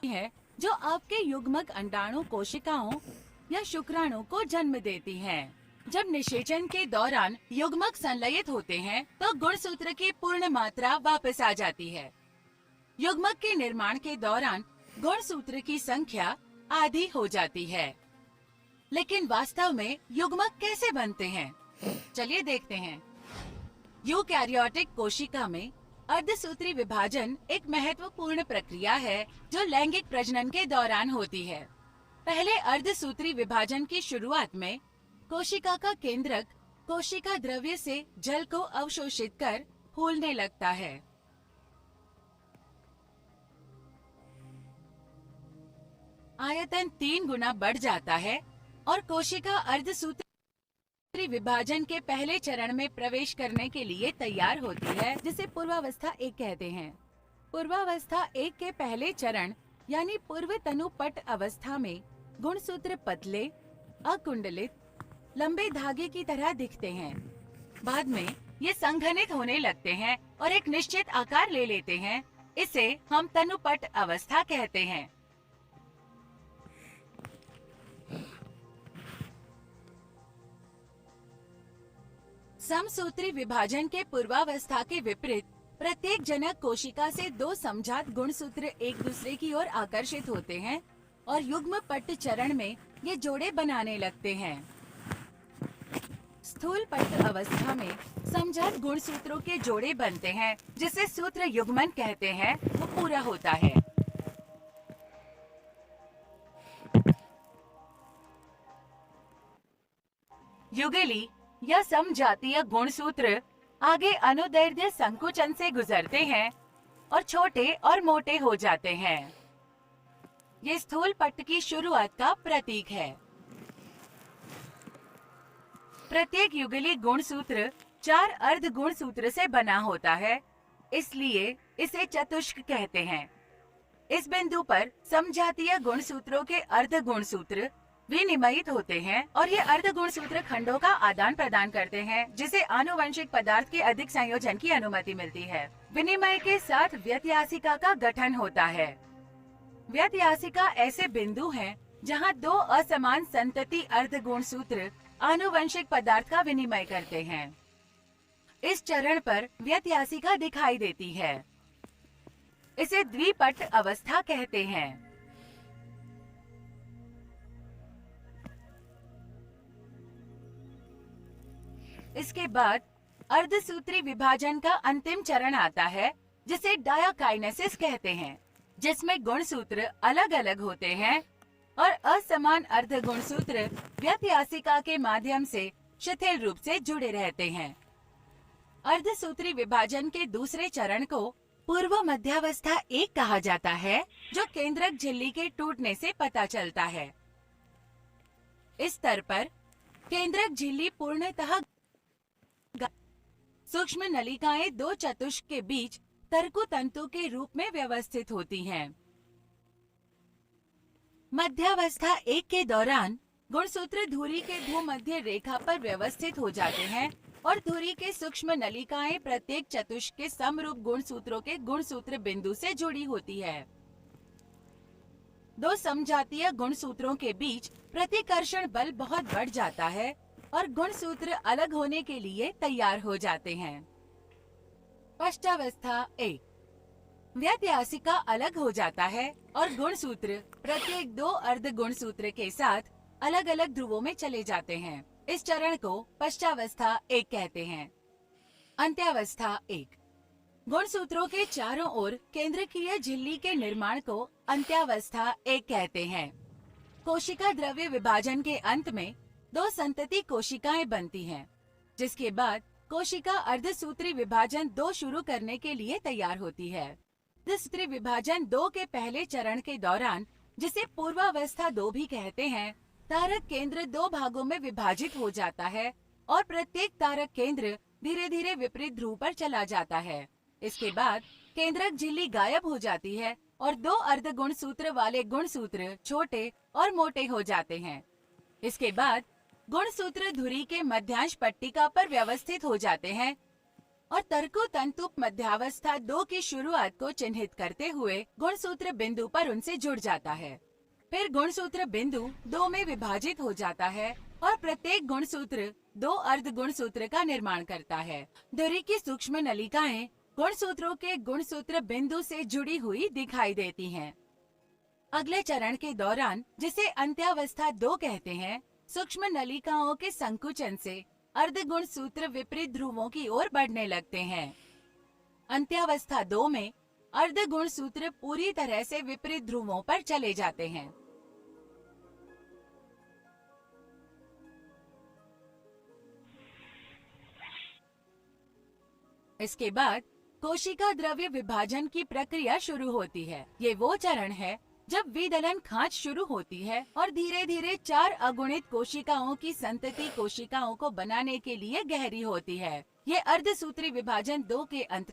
है जो आपके युग्मक अंडाणु कोशिकाओं या शुक्राणु को जन्म देती हैं। जब निषेचन के दौरान युग्मक संलयित होते हैं तो गुणसूत्र की पूर्ण मात्रा वापस आ जाती है। युग्मक के निर्माण के दौरान गुणसूत्र की संख्या आधी हो जाती है। लेकिन वास्तव में युग्मक कैसे बनते हैं? चलिए देखते हैं। यूकैरियोटिक कोशिका में अर्धसूत्री विभाजन एक महत्वपूर्ण प्रक्रिया है जो लैंगिक प्रजनन के दौरान होती है। पहले अर्धसूत्री विभाजन की शुरुआत में कोशिका का केंद्रक कोशिका द्रव्य से जल को अवशोषित कर फूलने लगता है। आयतन 3 गुना बढ़ जाता है और कोशिका अर्धसूत्री विभाजन के पहले चरण में प्रवेश करने के लिए तैयार होती है, जिसे पूर्वावस्था 1 कहते हैं। पूर्वावस्था 1 के पहले चरण यानी पूर्व तनुपट अवस्था में गुणसूत्र पतले, अकुंडलित, लंबे धागे की तरह दिखते हैं। बाद में ये संघनित होने लगते हैं और एक निश्चित आकार ले लेते हैं। इसे हम तनुपट अवस्था कहते हैं। समसूत्री विभाजन के पूर्वावस्था के विपरीत प्रत्येक जनक कोशिका से 2 समजात गुणसूत्र एक दूसरे की ओर आकर्षित होते हैं और युग्म पट्ट चरण में ये जोड़े बनाने लगते हैं। स्थूल पट्ट अवस्था में समजात गुणसूत्रों के जोड़े बनते हैं, जिसे सूत्र युग्मन कहते हैं, वो पूरा होता है। युगली या समजातीय गुणसूत्र आगे अनुदैर्ध्य संकुचन से गुजरते हैं और छोटे और मोटे हो जाते हैं। ये स्थूल पट्ट की शुरुआत का प्रतीक है। प्रत्येक युगली गुणसूत्र 4 अर्ध गुणसूत्र से बना होता है, इसलिए इसे चतुष्क कहते हैं। इस बिंदु पर समजातीय गुणसूत्रों के अर्ध गुणसूत्र विनिमयित होते हैं और ये अर्ध गुणसूत्र खंडों का आदान प्रदान करते हैं, जिसे आनुवंशिक पदार्थ के अधिक संयोजन की अनुमति मिलती है। विनिमय के साथ व्यत्यासिका का गठन होता है। व्यत्यासिका ऐसे बिंदु हैं जहां 2 असमान संतति अर्ध गुणसूत्र आनुवंशिक पदार्थ का विनिमय करते हैं। इस चरण पर व्यत्यासिका दिखाई देती है। इसे द्विपट्ट अवस्था कहते हैं। इसके बाद अर्धसूत्री विभाजन का अंतिम चरण आता है, जिसे डायाकाइनेसिस कहते हैं, जिसमें गुणसूत्र अलग अलग होते हैं और असमान अर्ध गुणसूत्र व्यत्यासिका के माध्यम से शिथिल रूप से जुड़े रहते हैं। अर्धसूत्री विभाजन के दूसरे चरण को पूर्व मध्यावस्था 1 कहा जाता है, जो केंद्रक झिल्ली के टूटने से पता चलता है। इस स्तर पर केंद्रक झिल्ली पूर्णतः सूक्ष्म नलिकाएं 2 चतुष्क के बीच तरकु तंतु के रूप में व्यवस्थित होती हैं। मध्यावस्था 1 के दौरान गुणसूत्र धुरी के भूमध्य रेखा पर व्यवस्थित हो जाते हैं और धुरी के सूक्ष्म नलिकाएं प्रत्येक चतुष्क के समरूप गुणसूत्रों के गुणसूत्र बिंदु से जुड़ी होती है। 2 समजातीय गुणसूत्रों के बीच प्रतिकर्षण बल बहुत बढ़ जाता है और गुणसूत्र अलग होने के लिए तैयार हो जाते हैं। पश्चावस्था 1 व्यत्यासिका अलग हो जाता है और गुणसूत्र प्रत्येक 2 अर्ध गुणसूत्र के साथ अलग अलग ध्रुवों में चले जाते हैं। इस चरण को पश्चावस्था 1 कहते हैं। अंत्यावस्था 1 गुणसूत्रों के चारों ओर केंद्रकीय झिल्ली के निर्माण को अंत्यावस्था 1 कहते हैं। कोशिका द्रव्य विभाजन के अंत में 2 संतति कोशिकाएं बनती हैं, जिसके बाद कोशिका अर्धसूत्री विभाजन 2 शुरू करने के लिए तैयार होती है। अर्धसूत्री विभाजन 2 के पहले चरण के दौरान, जिसे पूर्वावस्था 2 भी कहते हैं, तारक केंद्र 2 भागों में विभाजित हो जाता है और प्रत्येक तारक केंद्र धीरे धीरे विपरीत ध्रुव पर चला जाता है। इसके बाद केंद्रक झिल्ली गायब हो जाती है और 2 अर्ध गुणसूत्र वाले गुणसूत्र छोटे और मोटे हो जाते हैं। इसके बाद गुणसूत्र धुरी के मध्यांश पट्टिका पर व्यवस्थित हो जाते हैं और तर्को तंतु मध्यावस्था 2 की शुरुआत को चिन्हित करते हुए गुणसूत्र बिंदु पर उनसे जुड़ जाता है। फिर गुणसूत्र बिंदु 2 में विभाजित हो जाता है और प्रत्येक गुणसूत्र 2 अर्ध गुणसूत्र का निर्माण करता है। धुरी की सूक्ष्म नलिकाएं गुणसूत्रों के गुणसूत्र बिंदु से जुड़ी हुई दिखाई देती हैं। अगले चरण के दौरान, जिसे अंत्यावस्था 2 कहते हैं, सूक्ष्म नलिकाओं के संकुचन से अर्ध गुणसूत्र विपरीत ध्रुवों की ओर बढ़ने लगते हैं। अंत्यावस्था 2 में अर्ध गुणसूत्र पूरी तरह से विपरीत ध्रुवों पर चले जाते हैं। इसके बाद कोशिका द्रव्य विभाजन की प्रक्रिया शुरू होती है। ये वो चरण है जब विदलन खांच शुरू होती है और धीरे धीरे 4 अगुणित कोशिकाओं की संतति कोशिकाओं को बनाने के लिए गहरी होती है। ये अर्धसूत्री विभाजन 2 के अंत